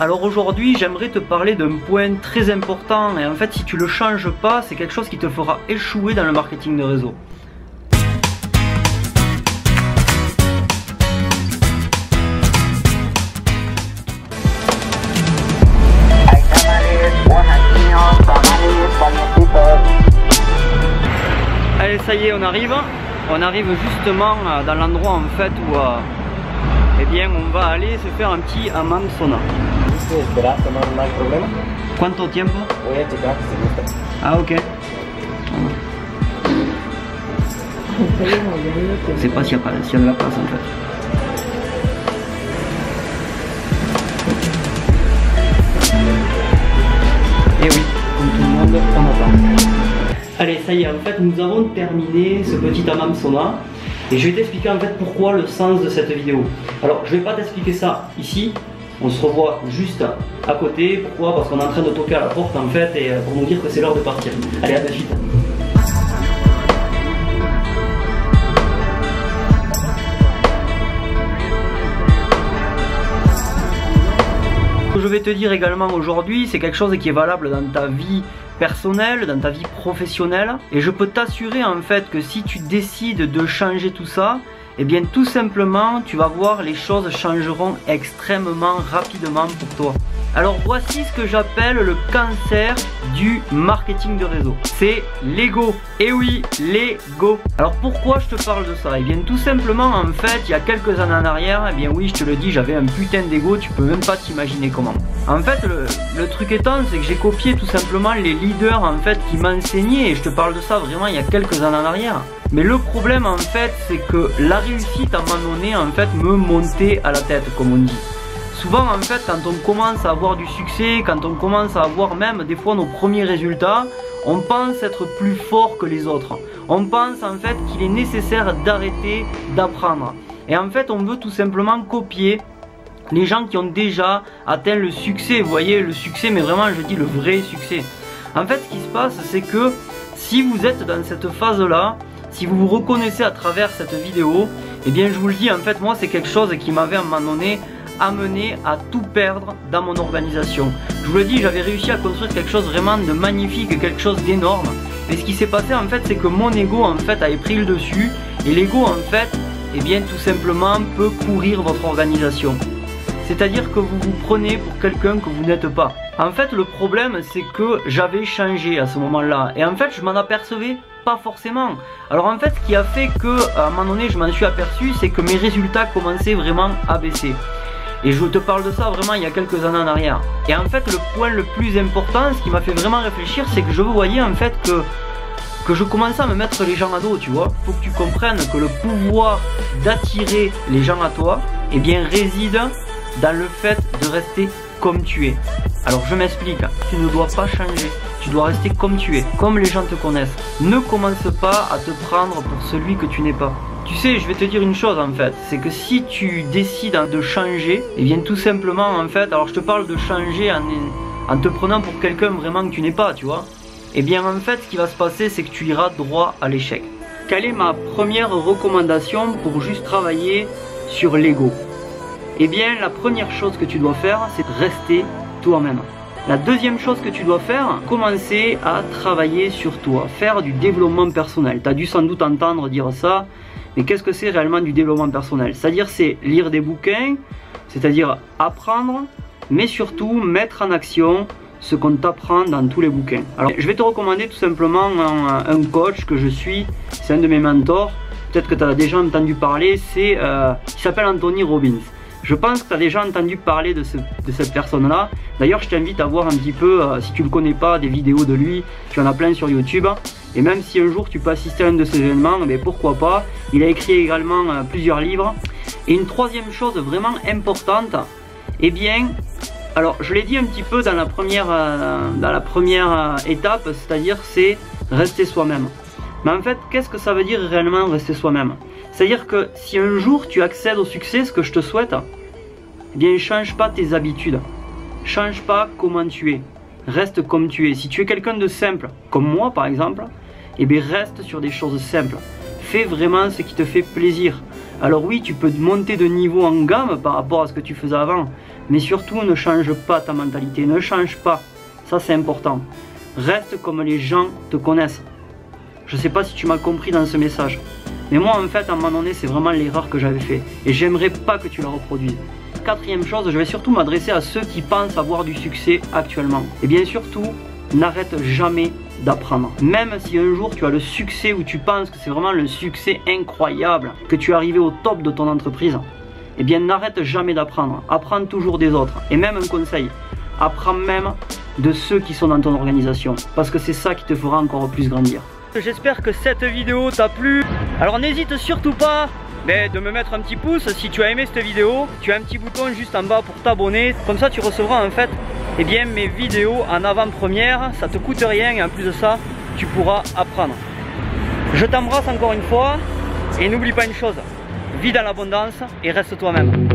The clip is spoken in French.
Alors aujourd'hui, j'aimerais te parler d'un point très important et en fait, si tu le changes pas, c'est quelque chose qui te fera échouer dans le marketing de réseau. Allez, ça y est, on arrive justement dans l'endroit en fait où eh bien, on va aller se faire un petit hammam sauna. ¿Cuánto tiempo? Voy a checar si gusta. Ah, ok. Je sais pas s'il y a de la place en fait. Et oui, comme tout le monde, on attend. Allez, ça y est, en fait, nous avons terminé ce petit hammam sauna. Et je vais t'expliquer en fait pourquoi le sens de cette vidéo. Alors, je vais pas t'expliquer ça ici. On se revoit juste à côté. Pourquoi? Parce qu'on est en train de toquer à la porte en fait et pour nous dire que c'est l'heure de partir. Allez, à de suite. Ce que je vais te dire également aujourd'hui, c'est quelque chose qui est valable dans ta vie personnelle, dans ta vie professionnelle. Et je peux t'assurer en fait que si tu décides de changer tout ça, eh bien tout simplement tu vas voir les choses changeront extrêmement rapidement pour toi. Alors voici ce que j'appelle le cancer du marketing de réseau. C'est l'ego. Et oui, l'ego. Alors pourquoi je te parle de ça? Eh bien tout simplement en fait il y a quelques années en arrière, eh bien oui je te le dis, j'avais un putain d'ego, tu peux même pas t'imaginer comment. En fait le truc étant c'est que j'ai copié tout simplement les leaders en fait qui m'enseignaient et je te parle de ça vraiment il y a quelques années en arrière. Mais le problème en fait c'est que la réussite à un moment donné en fait me montait à la tête comme on dit. Souvent en fait quand on commence à avoir du succès, quand on commence à avoir même des fois nos premiers résultats, on pense être plus fort que les autres. On pense en fait qu'il est nécessaire d'arrêter d'apprendre. Et en fait on veut tout simplement copier les gens qui ont déjà atteint le succès. Vous voyez le succès, mais vraiment je dis le vrai succès. En fait ce qui se passe c'est que si vous êtes dans cette phase là, si vous vous reconnaissez à travers cette vidéo, eh bien je vous le dis en fait moi c'est quelque chose qui m'avait à un moment donné amené à tout perdre dans mon organisation. Je vous le dis, j'avais réussi à construire quelque chose vraiment de magnifique, quelque chose d'énorme. Mais ce qui s'est passé en fait, c'est que mon ego en fait avait pris le dessus. Et l'ego en fait, eh bien tout simplement peut pourrir votre organisation. C'est-à-dire que vous vous prenez pour quelqu'un que vous n'êtes pas. En fait le problème c'est que j'avais changé à ce moment-là. Et en fait je m'en apercevais pas forcément. Alors en fait ce qui a fait que à un moment donné je m'en suis aperçu, c'est que mes résultats commençaient vraiment à baisser. Et je te parle de ça vraiment il y a quelques années en arrière. Et en fait le point le plus important, ce qui m'a fait vraiment réfléchir, c'est que je voyais en fait que je commençais à me mettre les gens à dos, tu vois. Faut que tu comprennes que le pouvoir d'attirer les gens à toi, eh bien réside dans le fait de rester comme tu es. Alors je m'explique, tu ne dois pas changer, tu dois rester comme tu es, comme les gens te connaissent. Ne commence pas à te prendre pour celui que tu n'es pas. Tu sais, je vais te dire une chose en fait, c'est que si tu décides de changer, et bien tout simplement en fait, alors je te parle de changer en te prenant pour quelqu'un vraiment que tu n'es pas, tu vois. Et bien en fait, ce qui va se passer, c'est que tu iras droit à l'échec. Quelle est ma première recommandation pour juste travailler sur l'ego? Eh bien, la première chose que tu dois faire, c'est rester toi-même. La deuxième chose que tu dois faire, commencer à travailler sur toi, faire du développement personnel. Tu as dû sans doute entendre dire ça. Mais qu'est-ce que c'est réellement du développement personnel? C'est-à-dire c'est lire des bouquins, c'est-à-dire apprendre, mais surtout mettre en action ce qu'on t'apprend dans tous les bouquins. Alors je vais te recommander tout simplement un coach que je suis, c'est un de mes mentors, peut-être que tu as déjà entendu parler, il s'appelle Anthony Robbins. Je pense que tu as déjà entendu parler de cette personne-là. D'ailleurs, je t'invite à voir un petit peu, si tu ne le connais pas, des vidéos de lui. Tu en as plein sur YouTube. Et même si un jour tu peux assister à un de ces événements, mais pourquoi pas. Il a écrit également plusieurs livres. Et une troisième chose vraiment importante, eh bien, alors je l'ai dit un petit peu dans la première étape, c'est-à-dire c'est rester soi-même. Mais en fait, qu'est-ce que ça veut dire réellement rester soi-même? C'est-à-dire que si un jour tu accèdes au succès, ce que je te souhaite, eh bien change pas tes habitudes. Change pas comment tu es. Reste comme tu es. Si tu es quelqu'un de simple, comme moi par exemple, eh bien reste sur des choses simples. Fais vraiment ce qui te fait plaisir. Alors oui, tu peux monter de niveau en gamme par rapport à ce que tu faisais avant. Mais surtout, ne change pas ta mentalité, ne change pas. Ça, c'est important. Reste comme les gens te connaissent. Je sais pas si tu m'as compris dans ce message. Mais moi, en fait, à un moment donné, c'est vraiment l'erreur que j'avais fait. Et j'aimerais pas que tu la reproduises. Quatrième chose, je vais surtout m'adresser à ceux qui pensent avoir du succès actuellement. Et bien surtout, n'arrête jamais d'apprendre. Même si un jour tu as le succès où tu penses que c'est vraiment le succès incroyable, que tu es arrivé au top de ton entreprise, eh bien n'arrête jamais d'apprendre. Apprends toujours des autres. Et même un conseil, apprends même de ceux qui sont dans ton organisation. Parce que c'est ça qui te fera encore plus grandir. J'espère que cette vidéo t'a plu. Alors n'hésite surtout pas de me mettre un petit pouce si tu as aimé cette vidéo. Tu as un petit bouton juste en bas pour t'abonner. Comme ça tu recevras en fait mes vidéos en avant-première. Ça te coûte rien et en plus de ça tu pourras apprendre. Je t'embrasse encore une fois et n'oublie pas une chose, vis dans l'abondance et reste toi-même.